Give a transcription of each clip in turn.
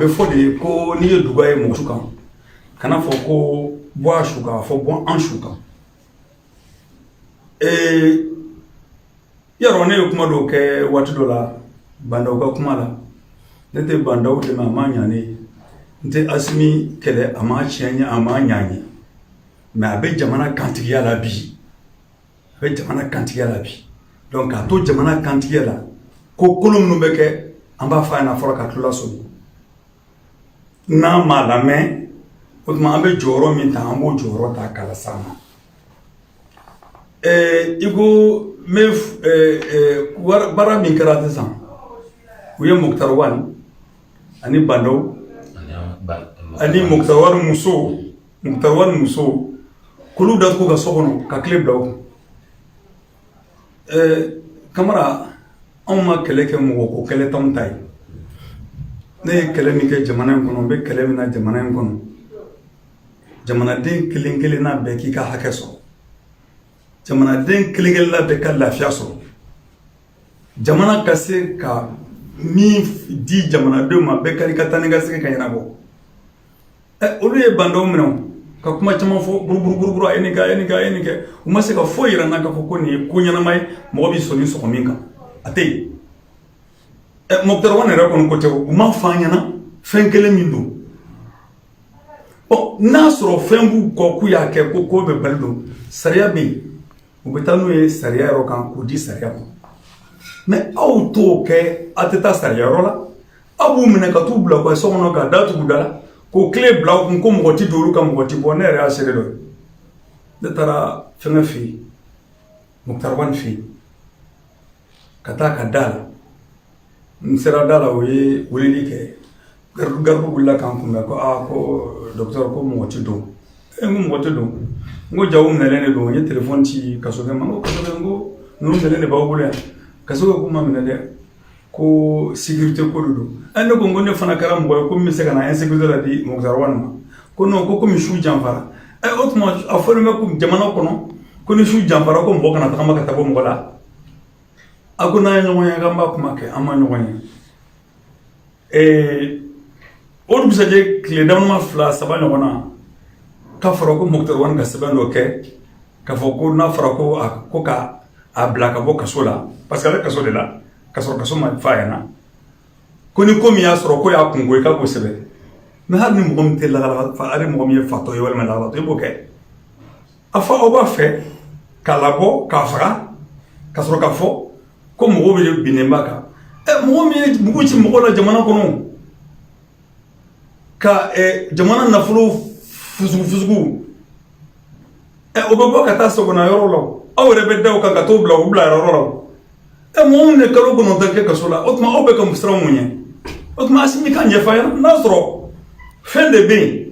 bɛ fɔ de ko n'i ye duga ye mɔgɔ su kan kana fɔ ko bɔ a su kan a fɔ bɔ an su kan yarɔ ne ye kuma dɔw kɛ waati dɔ la bandaw ka kuma la ne tɛ bandaw dɛmɛ a ma ɲa ne ye n tɛ Asimi kɛlɛ a ma tiɲɛ ye a ma ɲa n ye mais a bɛ jamana kantigiya la bi a bɛ jamana kantigiya la bi donc k'a to jamana kantigiya la ko kolon minnu bɛ kɛ an b'a fɔ a ɲɛna fɔlɔ ka tila sɔmi n'a ma lamɛn o tuma an bɛ jɔyɔrɔ min ta an b'o jɔyɔrɔ ta k'a las'a ma i ko n bɛ baara min kɛra sisan u ye Mukutari Wali ani bandaw ani Mukutari Wali muso k'olu datugu ka so kɔnɔ ka tile bila o kun Kamara anw ma kɛlɛ kɛ mɔgɔ ko kɛlɛ t'anw ta ye ne ye kɛlɛ min kɛ jamana in kɔnɔ n bɛ kɛlɛ min na jamana in kɔnɔ jamanaden kelen kelenna bɛɛ k'i ka hakɛ sɔrɔ jamanaden kelen kelenna bɛɛ ka lafiya sɔrɔ jamana ka se ka min di jamanadenw ma bɛɛ kari ka taa ni ka segin ka ɲɛnabɔ olu ye bandaw minɛ ka kuma caman fɔ buruburu a ye nin kɛ u ma se ka foyi yira n na k'a fɔ ko nin ye ko ɲɛnama ye mɔgɔ bɛ sɔgɔ min kan a tɛ yen Mukutari Wali yɛrɛ kɔni ko tɛ u ma fɔ an ɲɛna fɛn kelen min don n'a sɔrɔ fɛn b'u kɔ k'u y'a kɛ ko ko bɛ bali don sariya bɛ yen u bɛ taa n'u ye sariya yɔrɔ kan k'u di sariya ma mais aw t'o kɛ a tɛ taa sariya yɔrɔ la aw b'u minɛ ka t'u bila u ka so kɔnɔ ka datugu da la k'o tile bila u kun ko mɔgɔ tɛ don olu ka mɔgɔ tɛ bɔ ne yɛrɛ y'a seere dɔ ye ne taara fɛngɛ fɛ yen Mukutari Wali fɛ yen ka taa ka da la n sera da la o ye weleli kɛ garbu wulila k'an kunbɛn ko ko docteur ko mɔgɔ tɛ don n ko mɔgɔ tɛ don n ko jago minɛlen de don n ye téléphone ci kasokɛ ma n ko kasokɛ n ko ninnu minɛlen de b'aw bolo yan kasokɛ ko ma minɛ dɛ ko sécurité ko de don ne ko ne fana kɛra mɔgɔ ye ko n bɛ se ka na insécurité la di Mukutari Wali ma ko non ko komi su janfara o tuma a fɔlen bɛ ko jamana kɔnɔ ko ni su janfara ko mɔgɔ kana tagama ka taa bɔ mɔgɔ la a ko n'an ye ɲɔgɔn ye k'an b'a kuma kɛ an ma ɲɔgɔn ye o dugusajɛ tile dama fila saba ɲɔgɔn na k'a fɔra ko Mukutari Wali ka sɛbɛn dɔ kɛ k'a fɔ ko n'a fɔra ko ka a bila ka bɔ kaso la parce que ale kaso de la ka sɔrɔ kaso ma f'a ɲɛna ko ni ko min y'a sɔrɔ ko y'a kungo ye k'a k'o sɛbɛn mais hali ni mɔgɔ min tɛ lakalaka hali mɔgɔ min ye fatɔ ye walima lakalatɔ i b'o kɛ a fɔ aw b'a fɛ k'a labɔ k'a faga ka sɔrɔ k'a fɔ ko mɔgɔw bɛ binnen b'a kan mɔgɔ min ye mugu ci mɔgɔ la jamana kɔnɔ ka jamana nafolo fusugu o bɛ bɔ ka taa sɔgɔnɔ yɔrɔ la aw yɛrɛ bɛ da o kan ka t'o bila o bila yɔrɔ la mɔgɔ min ye kalo kɔnɔntɔn kɛ kaso la o tuma aw bɛ ka siran mun ɲɛ o tuma Asimi ka ɲɛfɔ a ɲɛna n'a sɔrɔ fɛn de bɛ yen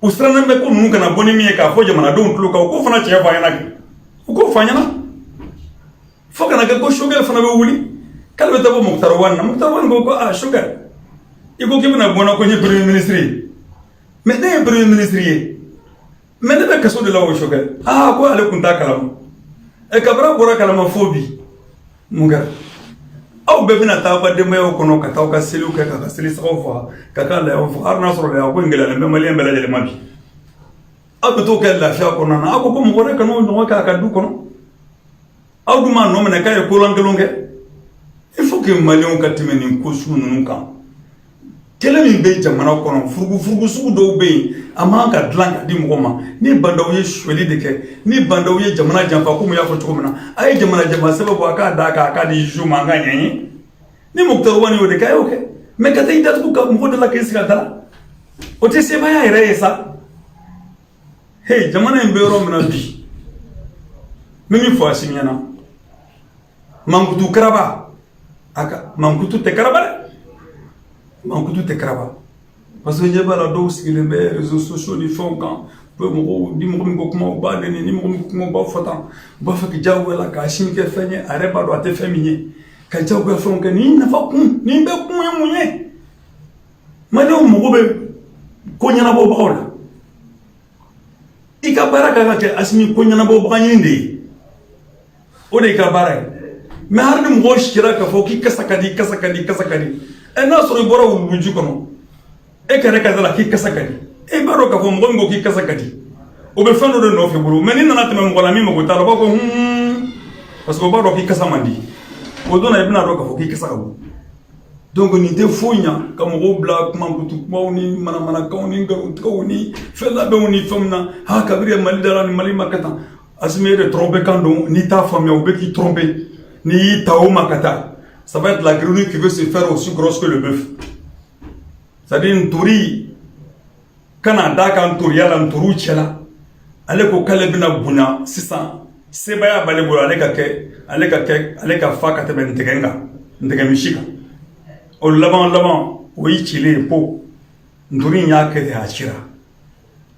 u sirannen bɛ ko ninnu kana bɔ ni min ye k'a fɔ jamanadenw tulo kan u k'o fana tiɲɛ fɔ a ɲɛna u k'o fɔ a ɲɛna fo kana kɛ ko Sogɛl fana bɛ wuli k'ale bɛ taa bɔ Mukutari Wali na Mukutari Wali ko Sogɛl i ko k'i bɛna bɔ n na ko n ye premier ministre ye mais ne ye premier ministre ye mais ne bɛ kaso de la o Sogɛl ko ale tun t'a kalama kabara bɔra kalama fo bi mun kɛra aw bɛɛ bɛna taa aw ka denbayaw kɔnɔ ka taa aw ka seliw kɛ k'a ka seli sagaw faga ka k'a layaw faga hali n'a sɔrɔ layaw ko in gɛlɛyalen bɛ maliyɛn bɛɛ lajɛlen ma bi aw bɛ t'o kɛ lafiya kɔnɔna na aw ko mɔgɔ wɛrɛ kana o ɲɔgɔn kɛ a ka du kɔnɔ aw dun m'a nɔ minɛ k'a ye kolankolon kɛ il faut que maliyɛnw ka tɛmɛ nin ko sugu ninnu kan kɛlɛ min bɛ jamana kɔnɔ furugu sugu dɔw bɛ yen a man ka dilan ka di mɔgɔ ma ni bandaw ye suɲɛli de kɛ ni bandaw ye jamana janfa komi y'a fɔ cogo min na a ye jamana janfa sɛbɛn bɔ a k'a d'a kan a k'a di juge ma an ka ɲɛɲini ni Mukutari Wali y'o de kɛ a y'o kɛ mais ka taa i datugu ka mɔgɔ dɔ la k'i sigi a da la o tɛ sebaaya yɛrɛ ye sa jamana in bɛ yɔrɔ min na bi n bɛ min fɔ Asimi ɲɛna mankutu karaba mankutu tɛ karaba dɛ mankutu tɛ karaba parce que ɲɛ b'a la dɔw sigilen bɛ réseaux sociaux ni fɛnw kan ni mɔgɔ min ko kuma u b'a nɛni ni mɔgɔ min ko kuma u b'a fɔ tan u b'a fɛ k'i diyagoya la ka Asimi kɛ fɛn ye a yɛrɛ b'a dɔn a tɛ fɛn min ye ka diyagoya fɛnw kɛ nin nafa kun nin bɛɛ kun ye mun ye maliyɛnw mago bɛ ko ɲɛnabɔbagaw la i ka baara ka kan ka kɛ Asimi ko ɲɛnabɔbaga ɲini de ye o de y'i ka baara ye mais hali ni mɔgɔw sira k'a fɔ k'i kasa ka di e n'a sɔrɔ i bɔra wuluwuluji kɔnɔ e kɛrɛ ka da la k'i kasa ka di e b'a dɔn k'a fɔ mɔgɔ min ko k'i kasa ka di o bɛ fɛn dɔ de nɔfɛ bolo mais n'i nana tɛmɛ mɔgɔ la min mago t'a la o b'a fɔ parce que o b'a dɔn k'i kasa man di o don na i bɛna dɔn k'a fɔ k'i kasa ka bon donc nin tɛ foyi ɲa ka mɔgɔw bila kuma kutu kumaw ni manamanakanw ni nkalontigɛw ni fɛn labɛnw ni fɛnw na kabiri ye Mali dara ni Mali ma kɛ tan Assimi ye de tromper kan don n'i t'a faamuya u bɛ k'i tromper n'i y'i ta o ma ka taa ça va être la grenouille qui veut se faire aussi grosse que le bœuf c'est-à-dire ntori kana d'a kan ntoriya la ntoriw cɛla ale ko k'ale bɛna bonya sisan sebaya b'ale bolo ale ka fa ka tɛmɛ ntigɛ kan ntigɛ misi kan o laban o yi cilen po ntori in y'a kɛ de a cira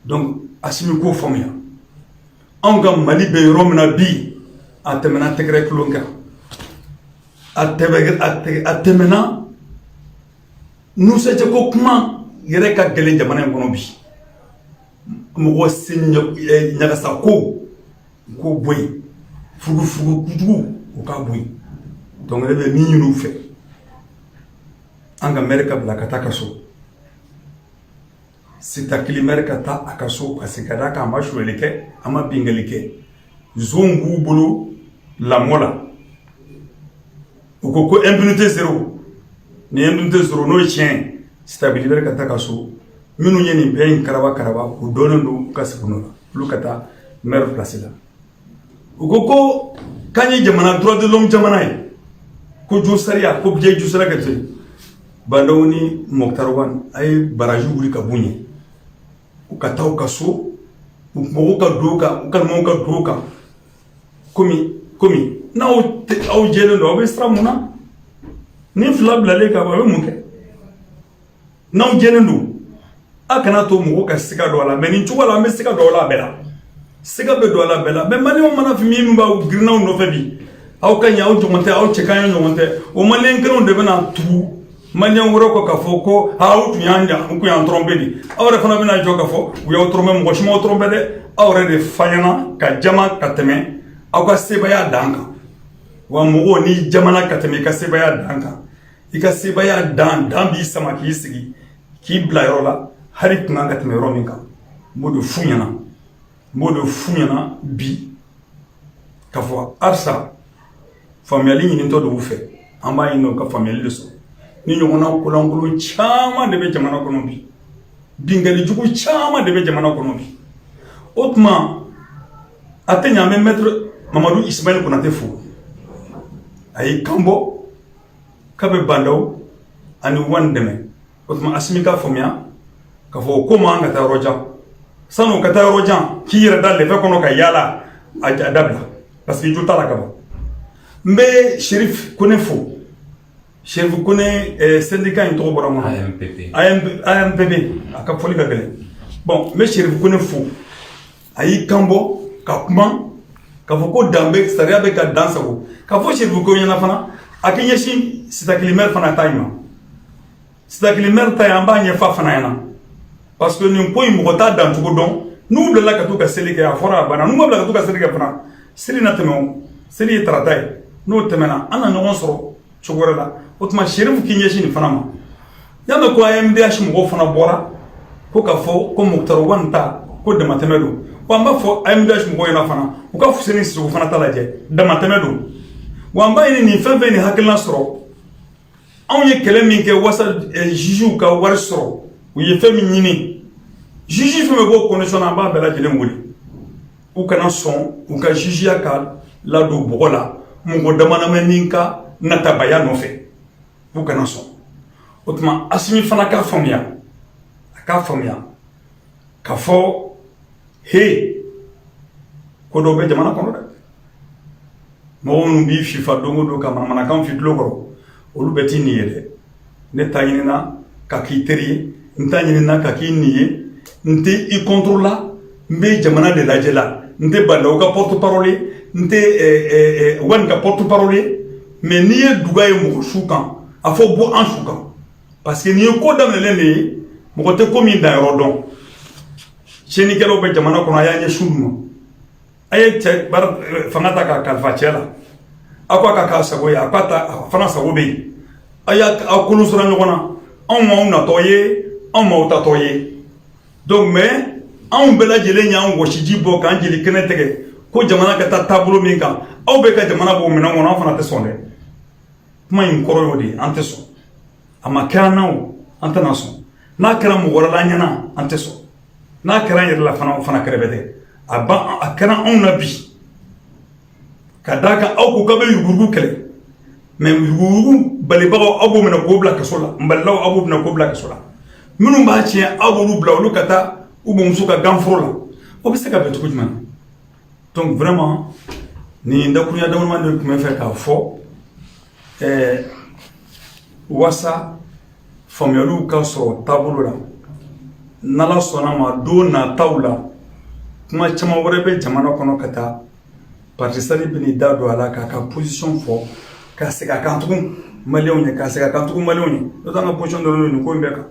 donc Assimi k'o faamuya anw ka Mali bɛ yɔrɔ min na bi a tɛmɛna tɛgɛrɛ kulon kan a tɛmɛna nusajɛ ko kuma yɛrɛ ka gɛlɛn jamana in kɔnɔ bi mɔgɔ sen ɲagasa ko k'o bɔ yen fugufugu kujugu o k'a bɔ yen donc ne bɛ min ɲini u fɛ an ka maire ka bila ka taa ka so Sitakili maire ka taa a ka so parce que ka d'a kan a ma suyɛli kɛ a ma bingeli kɛ zone b'u bolo lamɔ la u ko impunité zéro ni impunité zéro n'o ye tiɲɛ ye Sitakili maire ka taa ka so minnu ye nin bɛɛ in karaba u dɔnnen don u ka segin o la olu ka taa maire place la u ko k'an ye jamana droit de l'homme jamana ye ko jo sariya ko biɲɛ jo sariya ka to yen Bandaw ni Mokhtar Wane a ye baraji wuli ka b'u ɲɛ u ka taa u ka so mɔgɔw ka don u kan u kanumaw ka don u kan komi n'aw jɛlen don aw bɛ siran mun na ni fila bilalen kan a bɛ mun kɛ n'aw jɛlen don a kana to mɔgɔw ka siga don a la mais nin cogo la an bɛ siga don a la bɛɛ la siga bɛ don a la bɛɛ la mais maliyɛnw mana fɔ min b'aw girinnaw nɔfɛ bi aw ka ɲi aw ɲɔgɔn tɛ aw cɛ ka ɲi ɲɔgɔn tɛ o maliyɛn kelenw de bɛna tugu maliyɛn wɛrɛ kɔ k'a fɔ ko aw tun y'an tromper de aw yɛrɛ fana bɛna jɔ k'a fɔ u y'aw tromper mɔgɔ si m'aw tromper dɛ aw yɛrɛ de fanyana ka jama ka tɛmɛ aw ka sebaya dan kan wa mɔgɔw ni jamana ka tɛmɛ i ka sebaya dan kan i ka sebaya dan b'i sama k'i sigi k'i bila yɔrɔ la hali tun kan ka tɛmɛ yɔrɔ min kan n b'o de f'u ɲɛna bi k'a fɔ halisa faamuyali ɲinitɔ de b'u fɛ an b'a ɲini u ka faamuyali de sɔrɔ ni ɲɔgɔnna kolankolon caman de bɛ jamana kɔnɔ bi bingali jugu caman de bɛ jamana kɔnɔ bi o tuma a tɛ ɲɛ an bɛ maître Mamadu Ismail Konate fo a y'i kan bɔ k'a bɛ Bandaw ani Wane dɛmɛ o tuma Assimi k'a faamuya k'a fɔ o ko man ka taa yɔrɔ jan sani o ka taa yɔrɔ jan k'i yɛrɛ da lɛfɛ kɔnɔ ka yaala a dabila parce que jo t'a la ka ban n bɛ Cherif Kone fo Cherif Kone syndicat in tɔgɔ bɔra mun na AMPP a ka fɔli ka gɛlɛn bon n bɛ Cherif Kone fo a y'i kan bɔ ka kuma k'a fɔ ko dan bɛ sariya bɛ ka dan sago k'a fɔ Cherif Kone ɲɛna fana a k'i ɲɛsin Sitakili maire fana ta in ma Sitakili maire ta in an b'a ɲɛfɔ a fana ɲɛna parce que nin ko in mɔgɔ t'a dan cogo dɔn n'u bilala ka t'u ka seli kɛ a fɔra a banna n'u ma bila ka t'u ka seli kɛ fana seli na tɛmɛ o seli ye tarata ye n'o tɛmɛna an na ɲɔgɔn sɔrɔ cogo wɛrɛ la o tuma Cherif k'i ɲɛsin nin fana ma y'a mɛn ko AMDH mɔgɔw fana bɔra ko k'a fɔ ko Mokhtar Wane ta ko damatɛmɛ don wa an b'a fɔ AMDH mɔgɔw ɲɛna fana u ka Fuseni Sisoko fana ta lajɛ damatɛmɛ don wa an b'a ɲini nin fɛn fɛn ni hakilina sɔrɔ anw ye kɛlɛ min kɛ wasa juges ka wari sɔrɔ u ye fɛn min ɲini juge fɛn bɛ b'o condition na an b'a bɛɛ lajɛlen wele u kana sɔn u ka jugeya ka ladon bɔgɔ la mɔgɔ damadama min ka natabaya nɔfɛ u kana sɔn o tuma Assimi fana k'a faamuya a k'a faamuya k'a fɔ ko dɔw bɛ jamana kɔnɔ dɛ mɔgɔ minnu b'i fifa don o don ka manamanakan fi tulo kɔrɔ olu bɛ t'i nin ye dɛ ne ta ɲinina ka k'i teri ye n ta ɲinina ka k'i nin ye n tɛ i contrôle la n bɛ jamana de lajɛ la n tɛ Bandaw ka porte parole ye n tɛ Wane ka porte parole ye mais n'i ye duga ye mɔgɔ su kan a fɔ bɔ an su kan parce que n'i ye ko daminɛlen de ye mɔgɔ tɛ ko min danyɔrɔ dɔn tiɲɛnikɛlaw bɛ jamana kɔnɔ a y'a ɲɛsin olu ma a ye fanga ta k'a kalifa cɛ la a ko a ka k'a sago ye a k'a ta a fana sago bɛ yen aya akulu sura nyogona on na toye on ma ta toye donc mais on bela jele nya on woshi jibo kan jeli kene tege ko jamana ka ta tabulu min kan aw be ka jamana bo mina ngona fana te sonde kuma in koro yodi ante so ama kana o ante na so na kara mo wala la nyana ante so na kara yir la fana krebede aba akana on nabi kadaka aw ko gabe yugurugu kele mais yugurugu bali bago abu mina ko bla kasola mballaw abu mina ko bla kasola minnu b'a tiɲɛ aw b'olu bila olu ka taa u bɛ muso ka ganforo la o bɛ se ka bɛn cogo jumɛn na donc vraiment nin dakurunya damadama de tun bɛ fɛ k'a fɔ walasa faamuyaliw ka sɔrɔ taabolo la n'Ala sɔnna ma don nataw la kuma caman wɛrɛ bɛ jamana kɔnɔ ka taa parti sali bɛ n'i da don a la k'a ka position fɔ ka segin a kan tugun maliyɛnw ye ka segin a kan tugun maliyɛnw ye n'o tɛ an ka position dɔ de don nin ko in bɛɛ kan.